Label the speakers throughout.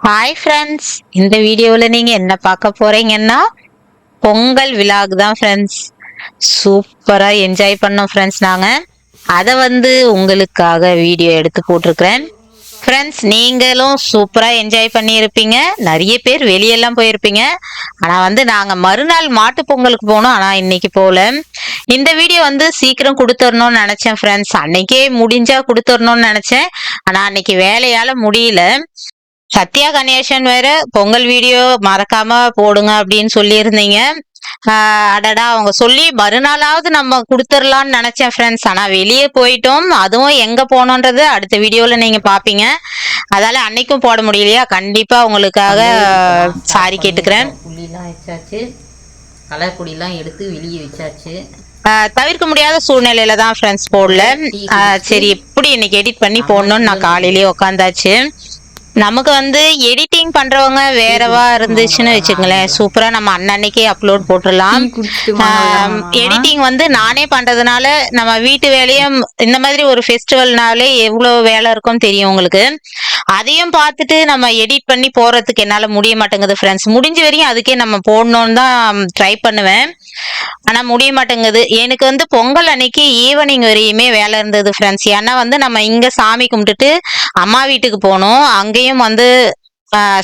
Speaker 1: Hi friends, இந்த வீடியோவில் நீங்கள் என்ன பார்க்க போறீங்கன்னா பொங்கல் விழாக்கு தான் ஃப்ரெண்ட்ஸ். சூப்பராக என்ஜாய் பண்ணோம் ஃப்ரெண்ட்ஸ். நாங்கள் அதை உங்களுக்காக வீடியோ எடுத்து போட்டிருக்கிறேன் ஃப்ரெண்ட்ஸ். நீங்களும் சூப்பராக என்ஜாய் பண்ணியிருப்பீங்க. நிறைய பேர் வெளியெல்லாம் போயிருப்பீங்க. ஆனால் நாங்கள் மறுநாள் மாட்டு பொங்கலுக்கு போனோம். ஆனால் இன்னைக்கு போகல. இந்த வீடியோ சீக்கிரம் கொடுத்துடணும்னு நினச்சேன் ஃப்ரெண்ட்ஸ். அன்னைக்கே முடிஞ்சா கொடுத்துடணும்னு நினச்சேன். ஆனால் அன்னைக்கு வேலையால் முடியல. சத்யா கணேசன் வேற பொங்கல் வீடியோ மறக்காம போடுங்க அப்படின்னு சொல்லியிருந்தீங்க. அடடா, அவங்க சொல்லி மறுநாளாவது நம்ம கொடுத்துடலான்னு நினைச்சேன் ஃப்ரெண்ட்ஸ். ஆனா வெளியே போயிட்டோம். அதுவும் எங்க போனோன்றது அடுத்த வீடியோல நீங்க பாப்பீங்க. அதால அன்னைக்கும் போட முடியலையா, கண்டிப்பா உங்களுக்காக சாரி கேட்டுக்கிறேன்.
Speaker 2: புள்ளிலாம் வச்சாச்சு, கலர் பொடியெல்லாம் எடுத்து வெளியே வச்சாச்சு.
Speaker 1: தவிர்க்க முடியாத சூழ்நிலையில தான் ஃப்ரெண்ட்ஸ் போடல. சரி, எப்படி இன்னைக்கு எடிட் பண்ணி போடணும்னு நான் காலையிலேயே உட்காந்தாச்சு. நமக்கு எடிட்டிங் பண்றவங்க வேறவா இருந்துச்சுன்னு வச்சுக்கங்களேன், சூப்பரா நம்ம அன்னன்னைக்கே அப்லோட் போட்டுடலாம். எடிட்டிங் நானே பண்றதுனால நம்ம வீட்டு வேலையும் இந்த மாதிரி ஒரு ஃபெஸ்டிவல்னாலே எவ்வளவு வேலை இருக்கும் தெரியும் உங்களுக்கு. அதையும் பார்த்துட்டு நம்ம எடிட் பண்ணி போறதுக்கு என்னால முடிய மாட்டேங்குது ஃப்ரெண்ட்ஸ். முடிஞ்ச வரையும் அதுக்கே நம்ம போடணும்னு தான் ட்ரை பண்ணுவேன். ஆனா முடிய மாட்டேங்குது. எனக்கு பொங்கல் அன்னைக்கு ஈவினிங் வரையுமே வேலை இருந்தது ஃப்ரெண்ட்ஸ். ஏன்னா நம்ம இங்க சாமி கும்பிட்டுட்டு அம்மா வீட்டுக்கு போனோம். அங்கேயும்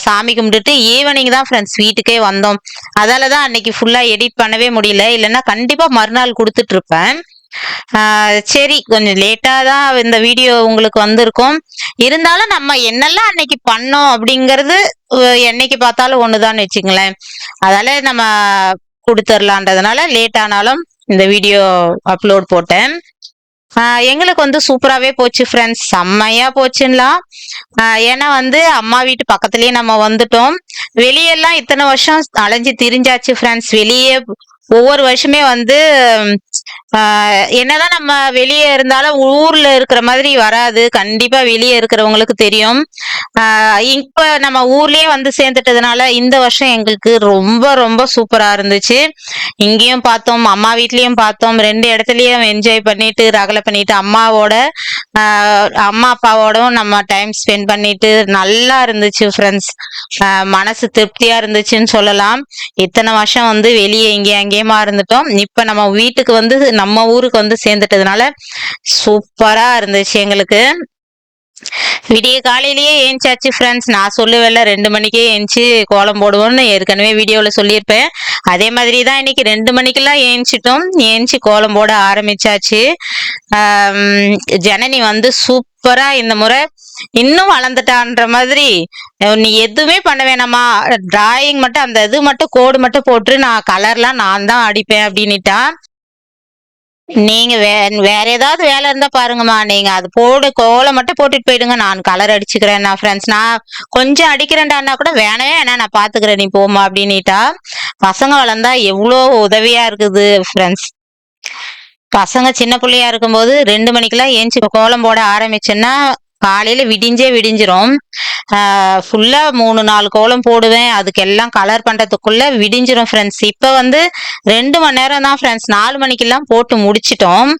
Speaker 1: சாமி கும்பிட்டுட்டு ஈவினிங் தான் ஃப்ரெண்ட்ஸ் வீட்டுக்கே வந்தோம். அதாலதான் அன்னைக்கு ஃபுல்லா எடிட் பண்ணவே முடியல. இல்லைன்னா கண்டிப்பா மறுநாள் கொடுத்துட்டு இருப்பேன். சரி, கொஞ்சம் லேட்டா தான் இந்த வீடியோ உங்களுக்கு வந்திருக்கும். இருந்தாலும் நம்ம என்னெல்லாம் அன்னைக்கு பண்ணோம் அப்படிங்கறது என்னைக்கு பார்த்தாலும் ஒண்ணுதான் வச்சுங்களேன். அதால நம்ம கொடுத்துடலான்றதுனால லேட் ஆனாலும் இந்த வீடியோ அப்லோட் போட்டேன். எங்களுக்கு சூப்பராகவே போச்சு ஃப்ரெண்ட்ஸ். செம்மையா போச்சுன்னா, ஏன்னா அம்மா வீட்டு பக்கத்துலயே நம்ம வந்துட்டோம். வெளியெல்லாம் இத்தனை வருஷம் அலைஞ்சு திரிஞ்சாச்சு ஃப்ரெண்ட்ஸ். வெளியே ஒவ்வொரு வருஷமே என்னதான் நம்ம வெளியே இருந்தாலும் ஊர்ல இருக்கிற மாதிரி வராது. கண்டிப்பா வெளியே இருக்கிறவங்களுக்கு தெரியும். இப்ப நம்ம ஊர்லயே சேர்ந்துட்டதுனால இந்த வருஷம் எங்களுக்கு ரொம்ப ரொம்ப சூப்பரா இருந்துச்சு. இங்கேயும் பார்த்தோம், அம்மா வீட்லயும் பார்த்தோம். 2 இடத்துலயும் என்ஜாய் பண்ணிட்டு ரகலை பண்ணிட்டு அம்மா அப்பாவோடும் நம்ம டைம் ஸ்பெண்ட் பண்ணிட்டு நல்லா இருந்துச்சு ஃப்ரெண்ட்ஸ். மனசு திருப்தியா இருந்துச்சுன்னு சொல்லலாம். இத்தனை வருஷம் வெளியே இங்கே அங்கேயுமா இருந்துட்டோம். இப்ப நம்ம வீட்டுக்கு நம்ம ஊருக்கு சேர்ந்துட்டதுனால சூப்பரா இருந்துச்சு எங்களுக்கு. விடிய காலையிலேயே ஏஞ்சாச்சு ஃப்ரெண்ட்ஸ். நான் சொல்லுவேன்ல 2 மணிக்கே ஏஞ்சி கோலம் போடுவோம்னு, ஏற்கனவே வீடியோவில் சொல்லியிருப்பேன். அதே மாதிரி தான் இன்னைக்கு 2 மணிக்கெல்லாம் ஏஞ்சிட்டோம். ஏஞ்சி கோலம் போட ஆரம்பிச்சாச்சு. ஜனனி சூப்பரா இந்த முறை இன்னும் வளர்ந்துட்டான்ற மாதிரி, நீ எதுவுமே பண்ண வேணாமா, டிராயிங் மட்டும் அந்த இது மட்டும் கோடு மட்டும் போட்டு நான் கலர்லாம் நான் தான் அடிப்பேன் அப்படின்னுட்டா. நீங்க வேற ஏதாவது வேலை இருந்தா பாருங்கம்மா, நீங்க அது கோலம் மட்டும் போட்டுட்டு போயிடுங்க, நான் கலர் அடிச்சுக்கிறேன் ஃப்ரெண்ட்ஸ். நான் கொஞ்சம் அடிக்கிறேன்டான்னா கூட வேணவே வேணா, நான் பாத்துக்கிறேன், நீ போமா அப்படின்னுட்டா. பசங்க வளர்ந்தா எவ்வளோ உதவியா இருக்குது ஃப்ரெண்ட்ஸ். பசங்க சின்ன பிள்ளையா இருக்கும்போது 2 மணிக்கெல்லாம் ஏஞ்சி கோலம் போட ஆரம்பிச்சேன்னா காலையில விடிஞ்சிரும். ஃபுல்லா 3-4 கோலம் போடுவேன். அதுக்கெல்லாம் கலர் பண்றதுக்குள்ள விடிஞ்சிரும் ஃப்ரெண்ட்ஸ். இப்ப 2 மணி நேரம் தான் ஃப்ரெண்ட்ஸ். 4 மணிக்கெல்லாம் போட்டு முடிச்சிட்டோம்.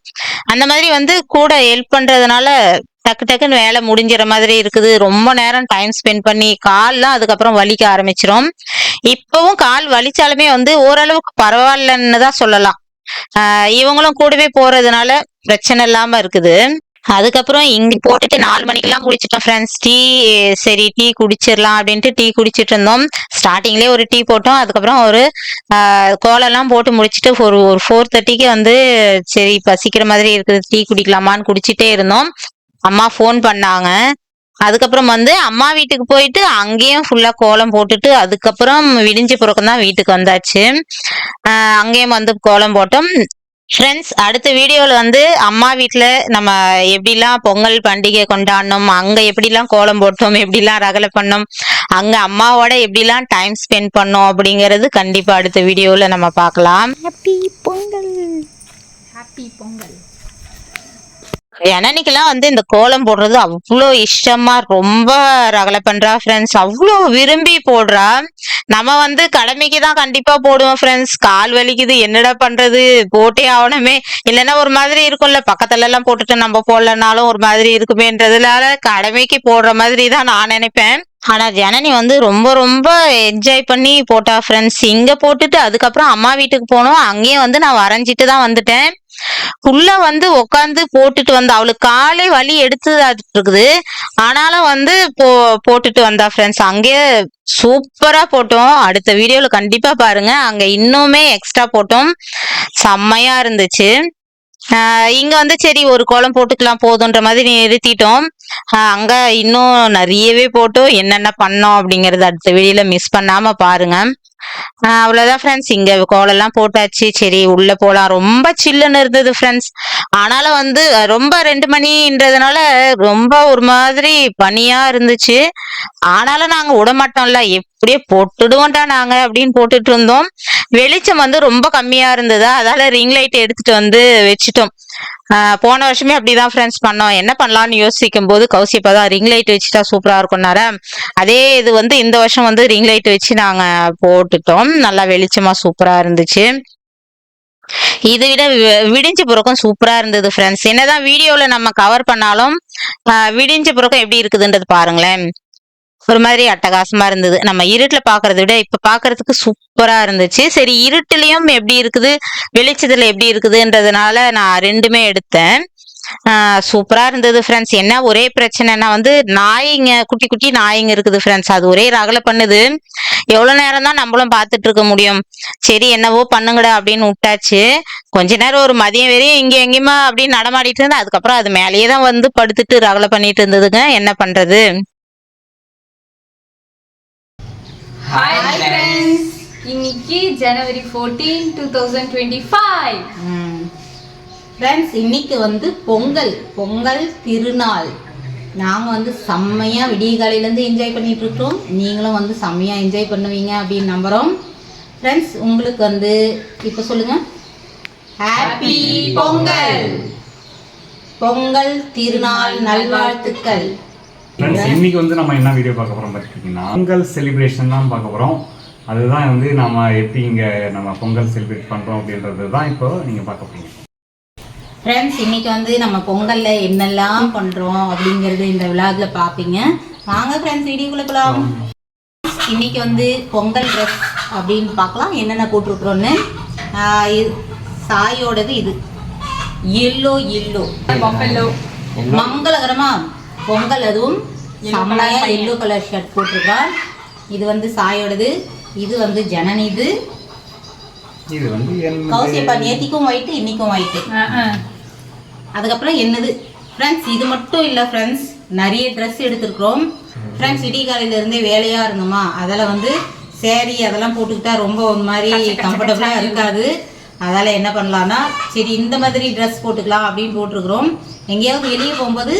Speaker 1: அந்த மாதிரி கூட ஹெல்ப் பண்றதுனால டக்கு டக்குன்னு வேலை முடிஞ்சிற மாதிரி இருக்குது. ரொம்ப நேரம் டைம் ஸ்பெண்ட் பண்ணி கால்லாம் அதுக்கப்புறம் வலிக்க ஆரம்பிச்சிரும். இப்பவும் கால் வலிச்சாலுமே ஓரளவுக்கு பரவாயில்லன்னு தான் சொல்லலாம். இவங்களும் கூடவே போறதுனால பிரச்சனை இல்லாம இருக்குது. அதுக்கப்புறம் இங்க போட்டுட்டு 4 மணிக்கெல்லாம் குடிச்சிட்டோம் ஃப்ரெண்ட்ஸ். சரி டீ குடிச்சிடலாம் அப்படின்ட்டு டீ குடிச்சிட்டு இருந்தோம். ஸ்டார்டிங்லேயே ஒரு டீ போட்டோம். அதுக்கப்புறம் ஒரு கோலெல்லாம் போட்டு முடிச்சுட்டு ஒரு 4:30க்கு சரி பசிக்கிற மாதிரி இருக்குது, டீ குடிக்கலாமான்னு குடிச்சிட்டே இருந்தோம். அம்மா ஃபோன் பண்ணாங்க. அதுக்கப்புறம் அம்மா வீட்டுக்கு போயிட்டு அங்கேயும் ஃபுல்லா கோலம் போட்டுட்டு அதுக்கப்புறம் விடிஞ்ச பிறக்கம் தான் வீட்டுக்கு வந்தாச்சு. அங்கேயும் கோலம் போட்டோம் ஃப்ரெண்ட்ஸ். அடுத்த வீடியோவில் அம்மா வீட்டில் நம்ம எப்படிலாம் பொங்கல் பண்டிகை கொண்டாடணும், அங்கே எப்படிலாம் கோலம் போட்டோம், எப்படிலாம் ரகலை பண்ணோம், அங்கே அம்மாவோட எப்படிலாம் டைம் ஸ்பெண்ட் பண்ணோம் அப்படிங்கிறது கண்டிப்பாக அடுத்த வீடியோவில் நம்ம பார்க்கலாம்.
Speaker 2: Happy Pongal, happy Pongal.
Speaker 1: எனக்கெல்லாம் இந்த கோலம் போடுறது அவ்வளோ இஷ்டமா ரொம்ப ரகலை பண்றா ஃப்ரெண்ட்ஸ். அவ்வளோ விரும்பி போடுறா. நம்ம கடமைக்கு தான் கண்டிப்பா போடுவோம் ஃப்ரெண்ட்ஸ். கால் வலிக்குது, என்னடா பண்றது, போட்டே ஆகணுமே, இல்லைன்னா ஒரு மாதிரி இருக்கும்ல, பக்கத்துல எல்லாம் போட்டுட்டு நம்ம போடலனாலும் ஒரு மாதிரி இருக்குமேன்றதுனால கடமைக்கு போடுற மாதிரி தான் நான் நினைப்பேன். ஆனா ஜனனி வந்து ரொம்ப ரொம்ப என்ஜாய் பண்ணி போட்டா ஃப்ரெண்ட்ஸ். இங்க போட்டுட்டு அதுக்கப்புறம் அம்மா வீட்டுக்கு போனோம். அங்கேயும் வந்து நான் வரைஞ்சிட்டு தான் வந்துட்டேன். உள்ள வந்து உட்காந்து போட்டுட்டு வந்தா. அவளுக்கு காலே வலி எடுத்துதாட்டு இருக்குது. ஆனாலும் வந்து போட்டுட்டு வந்தா ஃப்ரெண்ட்ஸ். அங்கேயே சூப்பரா போட்டோம். அடுத்த வீடியோல கண்டிப்பா பாருங்க. அங்க இன்னுமே எக்ஸ்ட்ரா போட்டோம். செம்மையா இருந்துச்சு. இங்க வந்து சரி ஒரு கோலம் போட்டுக்கலாம் போதுன்ற மாதிரி நிறுத்திட்டோம். அங்க இன்னும் நிறையவே போட்டோம். என்னென்ன பண்ணோம் அப்படிங்கறது அடுத்த வீடியோல மிஸ் பண்ணாம பாருங்க. அவ்வளவுதான் ஃப்ரெண்ட்ஸ். இங்க கோலம்லாம் போட்டாச்சு. சரி உள்ள போலாம். ரொம்ப சில்லுன்னு இருந்தது ஃப்ரெண்ட்ஸ். ஆனாலும் வந்து ரொம்ப 2 மணின்றதுனால ரொம்ப ஒரு மாதிரி பனியா இருந்துச்சு. ஆனாலும் நாங்க விடமாட்டோம்ல, எப்படியே போட்டுடுவோம்டா நாங்க அப்படின்னு போட்டுட்டு இருந்தோம். வெளிச்சம் வந்து ரொம்ப கம்மியா இருந்ததா, அதால ரிங் லைட் எடுத்துட்டு வந்து வச்சுட்டோம். போன வருஷமே அப்படிதான் ஃப்ரெண்ட்ஸ் பண்ணோம். என்ன பண்ணலாம்னு யோசிக்கும் போது கௌசி இப்பதான் ரிங் லைட் வச்சுட்டா சூப்பரா இருக்கும்னார, அதே இது வந்து இந்த வருஷம் வந்து ரிங் லைட் வச்சு நாங்க போட்டுட்டோம். நல்லா வெளிச்சமா சூப்பரா இருந்துச்சு. இதை விட விடிஞ்ச பிறக்கும் சூப்பரா இருந்தது ஃப்ரெண்ட்ஸ். என்னதான் வீடியோல நம்ம கவர் பண்ணாலும் விடிஞ்ச பிறக்கும் எப்படி இருக்குதுன்றது பாருங்களேன். ஒரு மாதிரி அட்டகாசமா இருந்தது. நம்ம இருட்டுல பாக்குறதை விட இப்ப பாக்குறதுக்கு சூப்பரா இருந்துச்சு. சரி இருட்டுலயும் எப்படி இருக்குது, வெளிச்சத்துல எப்படி இருக்குதுன்றதுனால நான் ரெண்டுமே எடுத்தேன். சூப்பரா இருந்தது ஃப்ரெண்ட்ஸ். என்ன ஒரே பிரச்சனைனா வந்து நாய்ங்க, குட்டி குட்டி நாய்ங்க இருக்குது ஃப்ரெண்ட்ஸ். அது ஒரே ரகலை பண்ணுது. எவ்வளவு நேரம் தான் நம்மளும் பார்த்துட்டு இருக்க முடியும். சரி என்னவோ பண்ணுங்கடா அப்படின்னு விட்டாச்சு. கொஞ்ச நேரம் ஒரு மதியம் வரையும் இங்க எங்கேயுமா அப்படின்னு நடமாடிட்டு இருந்தா, அதுக்கப்புறம் அது மேலேயே தான் வந்து படுத்துட்டு ரகலை பண்ணிட்டு இருந்ததுங்க. என்ன பண்றது.
Speaker 3: Hi friends, இன்னைக்கு ஜனவரி 14, 2025.
Speaker 2: ஃப்ரெண்ட்ஸ் இன்னைக்கு வந்து பொங்கல் திருநாள். நாங்கள் வந்து செம்மையாக விடிய காலையிலேருந்து என்ஜாய் பண்ணிட்டு இருக்கோம். நீங்களும் வந்து செம்மையாக என்ஜாய் பண்ணுவீங்க அப்படின்னு நம்புகிறோம். ஃப்ரெண்ட்ஸ் உங்களுக்கு வந்து இப்போ சொல்லுங்கள், ஹாப்பி பொங்கல், பொங்கல் திருநாள் நல்வாழ்த்துக்கள்.
Speaker 4: இன்னைக்கு வந்து நம்ம என்ன வீடியோ பார்க்க போறோம் பார்த்தீங்கன்னா, பொங்கல் செலிப்ரேஷன் தான் பார்க்க போறோம். அதுதான் வந்து நம்ம எப்படி இங்க நம்ம பொங்கல் செலிப்ரேட் பண்றோம் அப்படின்றது தான் இப்போ நீங்க பார்க்க போறீங்க.
Speaker 2: ஃப்ரெண்ட்ஸ் இன்னைக்கு வந்து நம்ம பொங்கல்ல என்னெல்லாம் பண்றோம் அப்படிங்கறது இந்த விழாக்குல பாப்பீங்க. வாங்க ஃப்ரெண்ட்ஸ் வீடியோக்குள்ள போலாம். இன்னைக்கு வந்து பொங்கல் ட்ரெஸ் அப்படின்னு பார்க்கலாம் என்னென்ன போட்டிருக்கிறோன்னு. சாயோடது இது எல்லோ
Speaker 3: பஃபலோ
Speaker 2: மங்களகரமா பொங்கல், அதுவும் செம்மையா எல்லோ கலர் ஷர்ட் போட்டிருக்கான். இது வந்து சாயோடது, இது வந்து ஜனனிது,
Speaker 4: இது வந்து
Speaker 2: கௌசியப்பா நேத்திக்கும் ஒயிட்டு இன்னைக்கும் ஒயிட்டு. அதுக்கப்புறம் என்னது ஃப்ரெண்ட்ஸ், இது மட்டும் இல்லை ஃப்ரெண்ட்ஸ், நிறைய ட்ரெஸ் எடுத்துருக்குறோம் ஃப்ரெண்ட்ஸ். விடிய காலையில இருந்தே வேலையா இருந்தோமா, அதில் வந்து சேரீ அதெல்லாம் போட்டுக்கிட்டா ரொம்ப ஒரு மாதிரி கம்ஃபர்டபுளா இருக்காது. அதால என்ன பண்ணலாம்னா சரி இந்த மாதிரி ட்ரெஸ் போட்டுக்கலாம் அப்படின்னு போட்டிருக்கிறோம். எங்கேயாவது வெளியே போகும்போது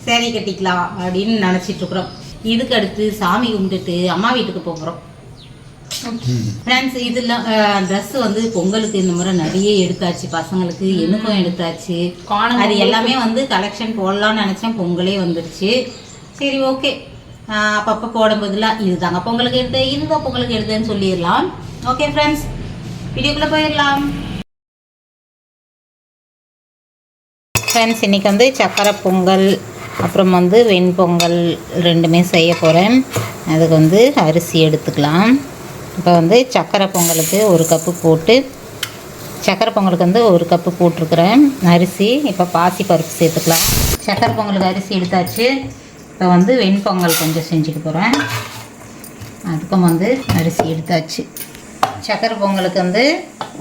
Speaker 2: சேரீ கட்டிக்கலாம் அப்படின்னு நினச்சிட்டு இருக்கிறோம். இதுக்கு அடுத்து சாமி கும்பிட்டுட்டு அம்மா வீட்டுக்கு போகிறோம் ஃப்ரெண்ட்ஸ். இதெல்லாம் ட்ரெஸ் வந்து பொங்கலுக்கு இந்த முறை நிறைய எடுத்தாச்சு. பசங்களுக்கு எனக்கும் எடுத்தாச்சு. அது எல்லாமே வந்து கலெக்ஷன் போடலாம்னு நினச்சேன். பொங்கலே வந்துருச்சு. சரி ஓகே, அப்பப்போ போடும்போதுலாம் இதுதாங்க பொங்கலுக்கு எடுத்தேன், இதுதான் பொங்கலுக்கு எடுத்தேன்னு சொல்லிடலாம். ஓகே ஃப்ரெண்ட்ஸ் வீடியோக்குள்ளே போயிடலாம். ஃப்ரெண்ட்ஸ் இன்றைக்கி வந்து சக்கரை பொங்கல் அப்புறம் வந்து வெண்பொங்கல் ரெண்டுமே செய்ய போகிறேன். அதுக்கு வந்து அரிசி எடுத்துக்கலாம். இப்போ வந்து சக்கரை பொங்கலுக்கு ஒரு கப்பு போட்டு, சக்கரை பொங்கலுக்கு வந்து ஒரு கப்பு போட்டிருக்கிறேன் அரிசி. இப்போ பாசி பருப்பு சேர்த்துக்கலாம். சக்கரை பொங்கலுக்கு அரிசி எடுத்தாச்சு. இப்போ வந்து வெண்பொங்கல் கொஞ்சம் செஞ்சுட்டு போகிறேன். அதுக்கும் வந்து அரிசி எடுத்தாச்சு. சக்கரை பொங்கலுக்கு வந்து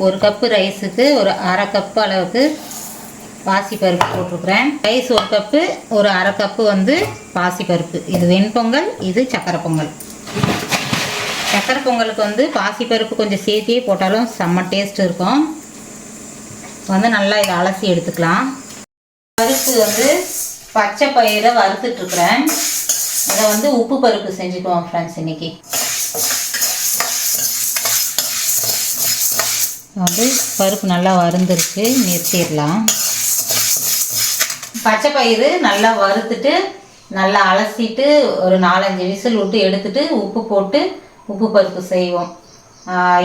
Speaker 2: ஒரு கப்பு ரைஸுக்கு ஒரு அரை கப்பு அளவுக்கு பாசிப்பருப்பு போட்டிருக்கிறேன். ரைஸ் ஒரு கப்பு, ஒரு அரை கப்பு வந்து பாசிப்பருப்பு. இது வெண்பொங்கல், இது சக்கரை பொங்கல். சக்கரை பொங்கலுக்கு வந்து பாசிப்பருப்பு கொஞ்சம் சேர்த்தியே போட்டாலும் செம்ம டேஸ்ட் இருக்கும். வந்து நல்லா இதை அலசி எடுத்துக்கலாம். பருப்பு வந்து பச்சை பயிரை வறுத்துட்ருக்குறேன். இதை வந்து உப்பு பருப்பு செஞ்சுக்குவோம் ஃப்ரெண்ட்ஸ். இன்னைக்கு வந்து பருப்பு நல்லா வறுந்துருச்சு, நிறுத்திடலாம். பச்சை பயிறு நல்லா வறுத்துட்டு நல்லா அலசிட்டு ஒரு 4-5 விசில் விட்டு எடுத்துட்டு உப்பு போட்டு உப்பு பருப்பு செய்வோம்.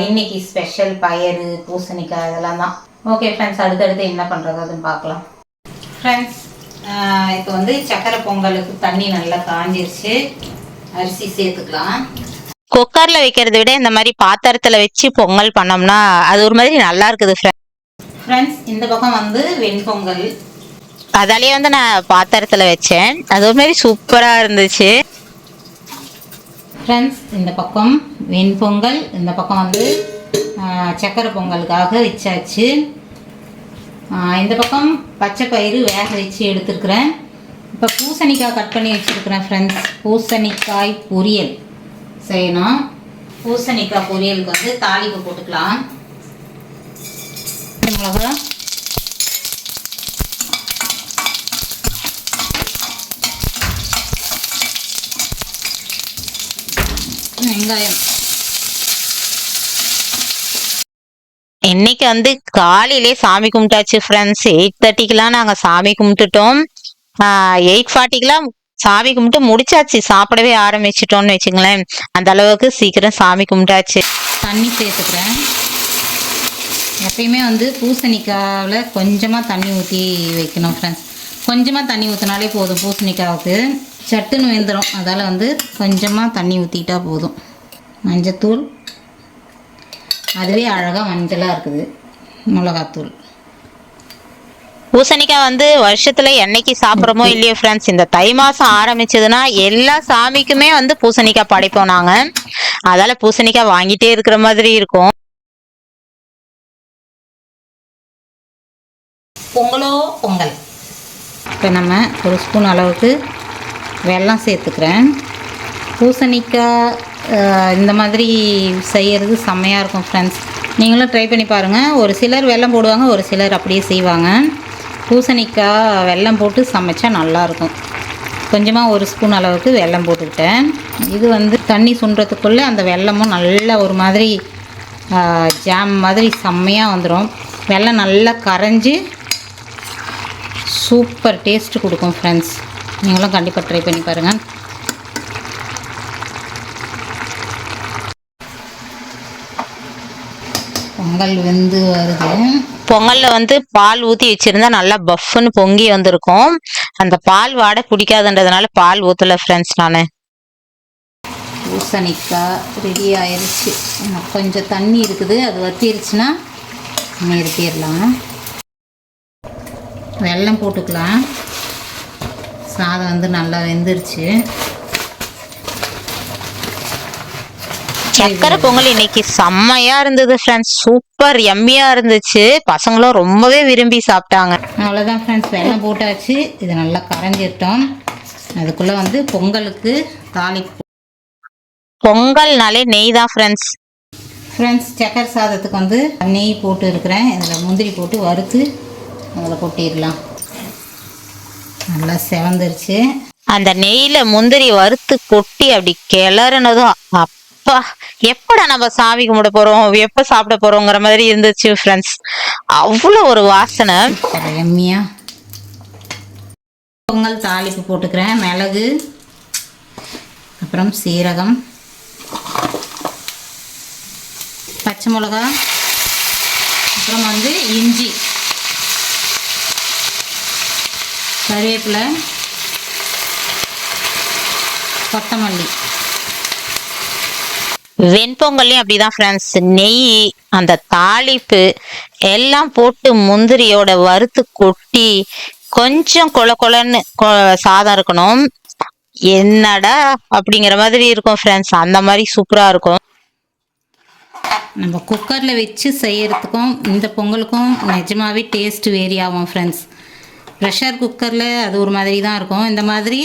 Speaker 2: இன்னைக்கு ஸ்பெஷல் பயிறு, பூசணிக்காய் இதெல்லாம் தான். ஓகே ஃப்ரெண்ட்ஸ் அடுத்தடுத்து என்ன பண்ணுறது அதுன்னு பார்க்கலாம். ஃப்ரெண்ட்ஸ் இப்போ வந்து சக்கரை பொங்கலுக்கு தண்ணி நல்லா காஞ்சிருச்சு. அரிசி சேர்த்துக்கலாம்.
Speaker 1: குக்கர்ல வைக்கிறத விட இந்த மாதிரி பாத்திரத்துல வச்சு பொங்கல் பண்ணோம்னா அது ஒரு மாதிரி நல்லா இருக்குது
Speaker 2: ஃப்ரெண்ட்ஸ், இந்த பக்கம் வந்து வெண்பொங்கல்.
Speaker 1: அதாலேயே வந்து நான் பாத்திரத்துல வச்சேன், அது ஒரு மாதிரி சூப்பரா இருந்துச்சு.
Speaker 2: ஃப்ரெண்ட்ஸ், இந்த பக்கம் வெண்பொங்கல், இந்த பக்கம் வந்து சக்கரை பொங்கலுக்காக வச்சாச்சு. இந்த பக்கம் பச்சை பயிறு வேக வச்சு எடுத்துருக்குறேன். இப்போ பூசணிக்காய் கட் பண்ணி வச்சுருக்கிறேன் ஃப்ரெண்ட்ஸ். பூசணிக்காய் பொரியல் செய்யணும். பூசணிக்காய் பொரியலுக்கு வந்து தாளிப்பு போட்டுக்கலாம். மிளகா, வெங்காயம்.
Speaker 1: இன்னைக்கு வந்து காலையிலே சாமி கும்பிட்டாச்சு ஃப்ரெண்ட்ஸ். 8:30க்கெல்லாம் நாங்கள் சாமி கும்பிட்டுட்டோம். 8:40க்கெல்லாம் சாமி கும்பிட்டு முடிச்சாச்சு, சாப்பிடவே ஆரம்பிச்சிட்டோம்னு வச்சுங்களேன். அந்த அளவுக்கு சீக்கிரம் சாமி கும்பிட்டாச்சு.
Speaker 2: தண்ணி சேர்த்துக்கிறேன். எப்பயுமே வந்து பூசணிக்காவில் கொஞ்சமாக தண்ணி ஊற்றி வைக்கணும் ஃப்ரெண்ட்ஸ். கொஞ்சமாக தண்ணி ஊற்றினாலே போதும், பூசணிக்காவுக்கு சட்டுன்னு வெந்துடும். அதால் வந்து கொஞ்சமாக தண்ணி ஊற்றிட்டா போதும். மஞ்சத்தூள், அதுவே அழகாக மஞ்சளாக இருக்குது. மிளகாத்தூள்.
Speaker 1: பூசணிக்காய் வந்து வருஷத்துல என்னைக்கு சாப்பிட்றோமோ இல்லையோ ஃப்ரெண்ட்ஸ், இந்த தை மாசம் ஆரம்பிச்சதுன்னா எல்லா சாமிக்குமே வந்து பூசணிக்காய் படைப்போம் நாங்க. அதால பூசணிக்காய் வாங்கிட்டே இருக்கிற மாதிரி இருக்கும்.
Speaker 2: பொங்கலோ பொங்கல். இப்போ நம்ம ஒரு ஸ்பூன் அளவுக்கு வெல்லம் சேர்த்துக்கிறேன். பூசணிக்காய் இந்த மாதிரி செய்கிறது செம்மையாக இருக்கும் ஃப்ரெண்ட்ஸ். நீங்களும் ட்ரை பண்ணி பாருங்கள். ஒரு சிலர் வெல்லம் போடுவாங்க, ஒரு சிலர் அப்படியே செய்வாங்க. பூசணிக்காய் வெல்லம் போட்டு சமைச்சா நல்லாயிருக்கும். கொஞ்சமாக ஒரு ஸ்பூன் அளவுக்கு வெல்லம் போட்டுக்கிட்டேன். இது வந்து தண்ணி சுண்டுறதுக்குள்ளே அந்த வெல்லமும் நல்லா ஒரு மாதிரி ஜாம் மாதிரி செம்மையாக வந்துடும். வெல்லம் நல்லா கரைஞ்சி சூப்பர் டேஸ்ட்டு கொடுக்கும் ஃப்ரெண்ட்ஸ். நீங்களும் கண்டிப்பாக ட்ரை பண்ணி பாருங்கள். பொங்கல் வெந்து வருது.
Speaker 1: பொங்கல்ல வந்து பால் ஊற்றி வச்சிருந்தா நல்லா பஃப்னு பொங்கி வந்திருக்கும். அந்த பால் வாடை பிடிக்காதுன்றதுனால பால் ஊற்றல ஃப்ரெண்ட்ஸ். நான்
Speaker 2: பூசணிக்காய் ரெடி ஆயிடுச்சு. கொஞ்சம் தண்ணி இருக்குது, அது வற்றிருச்சுன்னா நிறுத்திடலாம். வெல்லம் போட்டுக்கலாம். சாதம் வந்து நல்லா வெந்துருச்சு.
Speaker 1: சக்கரை பொங்கல் இன்னைக்கு செம்மையா இருந்தது ஃப்ரெண்ட்ஸ். சூப்பர் எம்மியா இருந்துச்சு. பசங்களும் ரொம்பவே விரும்பி சாப்பிட்டாங்க.
Speaker 2: அவ்வளோதான் ஃப்ரெண்ட்ஸ், வெல்லம் போட்டாச்சு. இது நல்லா கரைஞ்சிட்டோம். அதுக்குள்ளே வந்து பொங்கலுக்கு தாளிப்பு.
Speaker 1: பொங்கல்னாலே நெய் தான் ஃப்ரெண்ட்ஸ்.
Speaker 2: ஃப்ரெண்ட்ஸ், சக்கரை சாதத்துக்கு வந்து நெய் போட்டு இருக்கிறேன். இதில் முந்திரி போட்டு வறுத்து அதில் கொட்டிடலாம். நல்லா செவந்துருச்சு.
Speaker 1: அந்த நெய்யில முந்திரி வறுத்து கொட்டி அப்படி கிளறுனதும் அப்பா, எப்படா நம்ம சாமி கும்பிட போறோம், எப்ப சாப்பிட போறோங்கிற மாதிரி இருந்துச்சு ஃப்ரெண்ட்ஸ். அவ்வளோ ஒரு வாசனை.
Speaker 2: எம்மியா. பொங்கல் தாளிப்பு போட்டுக்கிறேன். மிளகு, அப்புறம் சீரகம், பச்சை மிளகா, அப்புறம் வந்து இஞ்சி, கருவேப்பிலை, கொத்தமல்லி.
Speaker 1: வெண்பொங்கல்லையும் அப்படிதான் ஃப்ரெண்ட்ஸ். நெய், அந்த தாளிப்பு எல்லாம் போட்டு முந்திரியோட வறுத்து கொட்டி கொஞ்சம் கொல கொலன்னு சாதம் இருக்கணும். என்னடா அப்படிங்கிற மாதிரி இருக்கும் ஃப்ரெண்ட்ஸ். அந்த மாதிரி சூப்பரா இருக்கும்.
Speaker 2: நம்ம குக்கரில் வச்சு செய்யறதுக்கும் இந்த பொங்கலுக்கும் நிஜமாவே டேஸ்ட் வேரி ஆகும் ஃப்ரெண்ட்ஸ். ப்ரெஷர் குக்கரில் அது ஒரு மாதிரி தான் இருக்கும். இந்த மாதிரி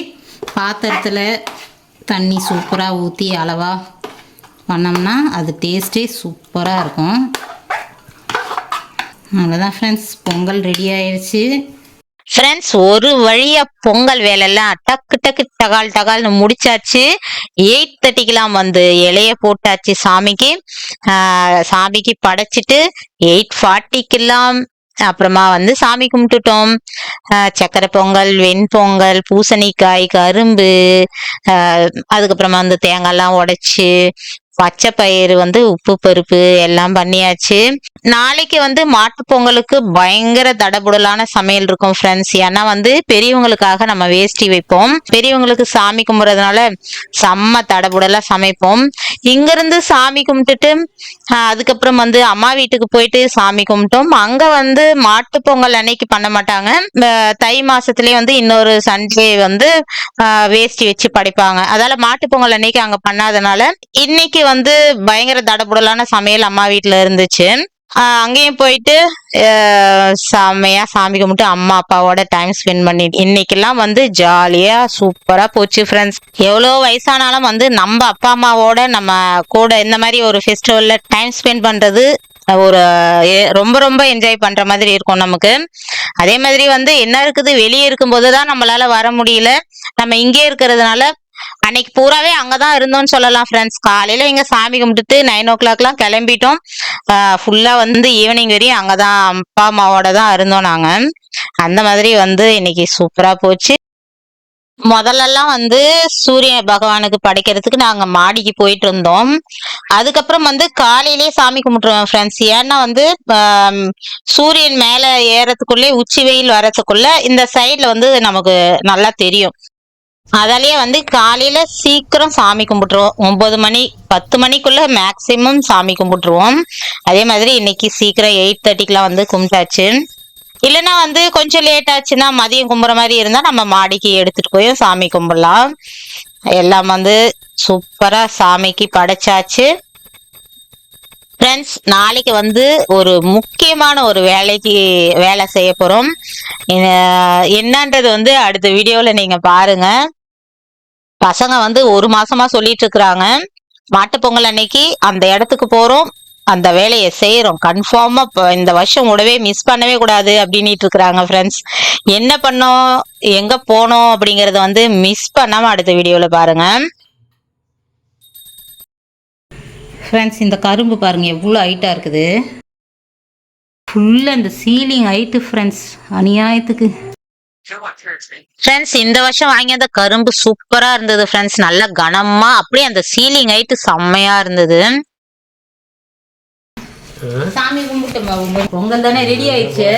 Speaker 2: பாத்திரத்தில் தண்ணி சூப்பராக ஊற்றி அளவாக பண்ணோம்னா அது டேஸ்ட்டே சூப்பராக இருக்கும். அவ்வளோதான் ஃப்ரெண்ட்ஸ், பொங்கல் ரெடி ஆயிடுச்சு.
Speaker 1: ஃப்ரெண்ட்ஸ், ஒரு வழியா பொங்கல் வேலையெல்லாம் டக்கு டக்கு டகால் டகால்னு முடிச்சாச்சு. 8:30க்கெல்லாம் வந்து இலைய போட்டாச்சு சாமிக்கு. சாமிக்கு படைச்சிட்டு 8:40க்கெல்லாம் அப்புறமா வந்து சாமி கும்பிட்டுட்டோம். சக்கரை பொங்கல், வெண்பொங்கல், பூசணிக்காய், கரும்பு, அதுக்கப்புறமா வந்து தேங்காய்லாம் உடைச்சு பச்சை பயிறு வந்து உப்பு பருப்பு எல்லாம் பண்ணியாச்சு. நாளைக்கு வந்து மாட்டுப் பொங்கலுக்கு பயங்கர தடபுடலான சமையல் இருக்கும் ஃப்ரெண்ட்ஸ். ஏன்னா வந்து பெரியவங்களுக்காக நம்ம வேஷ்டி வைப்போம். பெரியவங்களுக்கு சாமி கும்பிட்றதுனால செம்ம தடபுடலா சமைப்போம். இங்கிருந்து சாமி கும்பிட்டுட்டு அதுக்கப்புறம் வந்து அம்மா வீட்டுக்கு போயிட்டு சாமி கும்பிட்டோம். அங்க வந்து மாட்டு பொங்கல் அன்னைக்கு பண்ண மாட்டாங்க. தை மாசத்துலயே வந்து இன்னொரு சண்டே வந்து வேஷ்டி வச்சு படைப்பாங்க. அதால மாட்டு பொங்கல் அன்னைக்கு அங்க பண்ணாதனால இன்னைக்கு வந்து பயங்கர தடபுடலான சமையல் அம்மா வீட்டுல இருந்துச்சு. அங்கேயும் போயிட்டு செம்மையா சாமி கும்பிட்டு அம்மா அப்பாவோட டைம் ஸ்பெண்ட் பண்ணிட்டு இன்னைக்கெல்லாம் வந்து ஜாலியா சூப்பரா போச்சு ஃப்ரெண்ட்ஸ். எவ்வளோ வயசானாலும் வந்து நம்ம அப்பா அம்மாவோட நம்ம கூட இந்த மாதிரி ஒரு ஃபெஸ்டிவல்ல டைம் ஸ்பெண்ட் பண்றது ஒரு ரொம்ப ரொம்ப என்ஜாய் பண்ற மாதிரி இருக்கும் நமக்கு. அதே மாதிரி வந்து என்ன இருக்குது, வெளியே இருக்கும்போது தான் நம்மளால வர முடியல. நம்ம இங்கே இருக்கிறதுனால அன்னைக்கு பூராவே அங்கதான் இருந்தோம்னு சொல்லலாம் ஃப்ரெண்ட்ஸ். காலையில இங்க சாமி கும்பிட்டுட்டு 9 o'clockலாம் கிளம்பிட்டோம். ஃபுல்லா வந்து ஈவினிங் வரையும் அங்கதான் அப்பா அம்மாவோட தான் இருந்தோம் நாங்க. அந்த மாதிரி வந்து இன்னைக்கு சூப்பரா போச்சு. முதல்லலாம் வந்து சூரிய பகவானுக்கு படைக்கிறதுக்கு நாங்க மாடிக்கு போயிட்டு இருந்தோம். அதுக்கப்புறம் வந்து காலையிலே சாமி கும்பிட்டுருவோம் ஃப்ரெண்ட்ஸ். ஏன்னா வந்து சூரியன் மேல ஏறதுக்குள்ளே உச்சி வெயில் வர்றதுக்குள்ள இந்த சைட்ல வந்து நமக்கு நல்லா தெரியும். அதாலேயே வந்து காலையில சீக்கிரம் சாமி கும்பிட்டுருவோம். 9 மணி 10 மணிக்குள்ள மேக்சிமம் சாமி கும்பிட்டுருவோம். அதே மாதிரி இன்னைக்கு சீக்கிரம் 8:30க்குலாம் வந்து கும்பிட்டாச்சு. இல்லைன்னா வந்து கொஞ்சம் லேட் ஆச்சுன்னா மதியம் கும்புற மாதிரி இருந்தா நம்ம மாடிக்கு எடுத்துட்டு போய் சாமி கும்பிடலாம். எல்லாம் வந்து சூப்பரா சாமிக்கு படைச்சாச்சு ஃப்ரெண்ட்ஸ். நாளைக்கு வந்து ஒரு முக்கியமான ஒரு வேலை செய்ய போறோம். என்னன்றது வந்து அடுத்த வீடியோல நீங்க பாருங்க. பசங்க வந்து 1 மாசமா சொல்லிட்டு இருக்கிறாங்க, மாட்டு பொங்கல் அன்னைக்கு அந்த இடத்துக்கு போறோம், அந்த வேலையை செய்யறோம், கன்ஃபார்மா இந்த வருஷம் கூடவே மிஸ் பண்ணவே கூடாது அப்படின்ட்டு இருக்கிறாங்க ஃப்ரெண்ட்ஸ். என்ன பண்ணோம் எங்க போனோம் அப்படிங்கறத வந்து மிஸ் பண்ணாம அடுத்த வீடியோல பாருங்க
Speaker 2: ஃப்ரெண்ட்ஸ். இந்த கரும்பு பாருங்கள் எவ்வளோ ஹைட்டாக இருக்குது. ஃபுல்லாக இந்த சீலிங் ஹைட்டு ஃப்ரெண்ட்ஸ், அநியாயத்துக்கு.
Speaker 1: ஃப்ரெண்ட்ஸ் இந்த வருஷம் வாங்கி அந்த கரும்பு சூப்பரா இருந்தது ஃப்ரெண்ட்ஸ். நல்லா கனமா அப்படியே அந்த சீலிங் ஹைட்டு செம்மையா இருந்தது.
Speaker 2: சாமி கும்பிட்டு பொங்கல் தானே ரெடி ஆயிடுச்சு.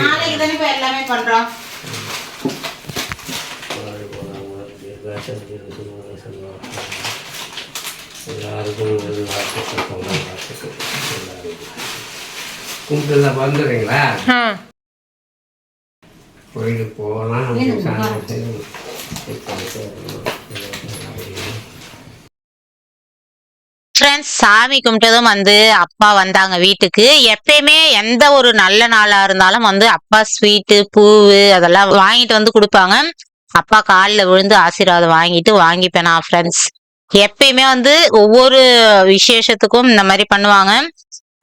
Speaker 2: நாளைக்கு தானே இப்போ எல்லாமே பண்றோம்.
Speaker 5: கும்பிட்டு வந்துடுறீங்களா? கோயிலுக்கு போனால்
Speaker 1: ஃப்ரெண்ட்ஸ் சாமி கும்பிட்டதும் வந்து அப்பா வந்தாங்க வீட்டுக்கு. எப்பயுமே எந்த ஒரு நல்ல நாளா இருந்தாலும் வந்து அப்பா ஸ்வீட்டு பூவு அதெல்லாம் வாங்கிட்டு வந்து கொடுப்பாங்க. அப்பா காலில் விழுந்து ஆசீர்வாதம் வாங்கிப்பேன் நான் ஃப்ரெண்ட்ஸ். எப்பயுமே வந்து ஒவ்வொரு விசேஷத்துக்கும் இந்த மாதிரி பண்ணுவாங்க.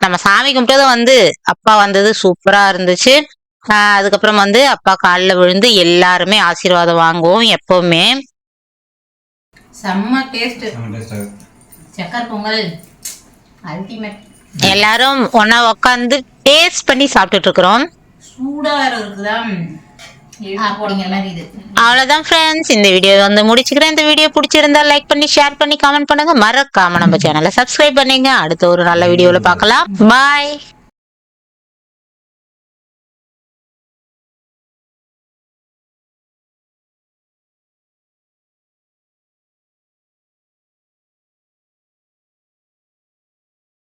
Speaker 1: நம்ம சாமி கும்பிட்டதும் வந்து அப்பா வந்தது சூப்பரா இருந்துச்சு. அதுக்கப்புறம் வந்து அப்பா காலில் விழுந்து எல்லாருமே ஆசீர்வாதம் வாங்குவோம் எப்பவுமே.
Speaker 2: செம்ம டேஸ்ட். சக்கரை பொங்கல் அல்டிமேட்.
Speaker 1: எல்லாரும் ஒன்னா உட்காந்து டேஸ்ட் பண்ணி சாப்பிட்டுட்டு இருக்கிறோம்.
Speaker 2: சூடா வேற இருக்குதா.
Speaker 1: அவ்வளவுதான் ஃப்ரெண்ட்ஸ், இந்த வீடியோ வந்து முடிச்சுக்கிறேன். இந்த வீடியோ பிடிச்சிருந்தா லைக் பண்ணி ஷேர் பண்ணி கமெண்ட் பண்ணுங்க. மறக்காம நம்ம சேனலை சப்ஸ்கிரைப் பண்ணுங்க. அடுத்த ஒரு நல்ல வீடியோல பார்க்கலாம். பாய்.